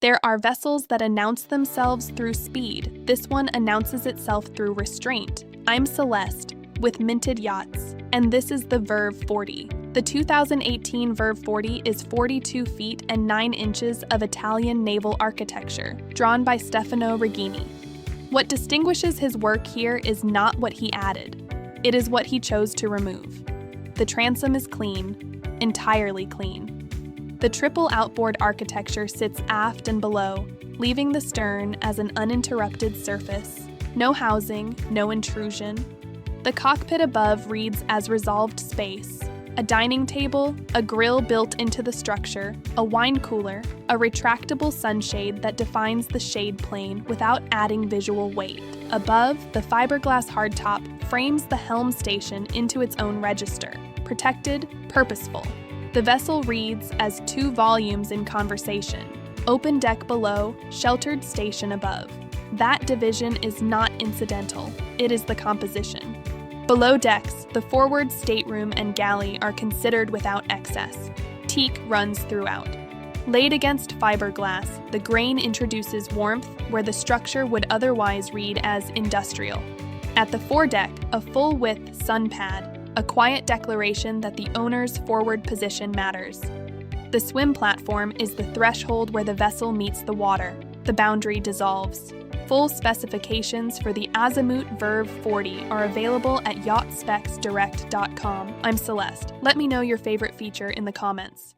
There are vessels that announce themselves through speed. This one announces itself through restraint. I'm Celeste with Minted Yachts, and this is the Verve 40. The 2018 Verve 40 is 42 feet and 9 inches of Italian naval architecture, drawn by Stefano Righini. What distinguishes his work here is not what he added. It is what he chose to remove. The transom is clean, entirely clean. The triple outboard architecture sits aft and below, leaving the stern as an uninterrupted surface. No housing, no intrusion. The cockpit above reads as resolved space. A dining table, a grill built into the structure, a wine cooler, a retractable sunshade that defines the shade plane without adding visual weight. Above, the fiberglass hardtop frames the helm station into its own register. Protected, purposeful. The vessel reads as 2 volumes in conversation. Open deck below, sheltered station above. That division is not incidental, it is the composition. Below decks, the forward stateroom and galley are considered without excess. Teak runs throughout. Laid against fiberglass, the grain introduces warmth where the structure would otherwise read as industrial. At the foredeck, a full-width sunpad, a quiet declaration that the owner's forward position matters. The swim platform is the threshold where the vessel meets the water. The boundary dissolves. Full specifications for the Azimut Verve 40 are available at yachtspecsdirect.com. I'm Celeste. Let me know your favorite feature in the comments.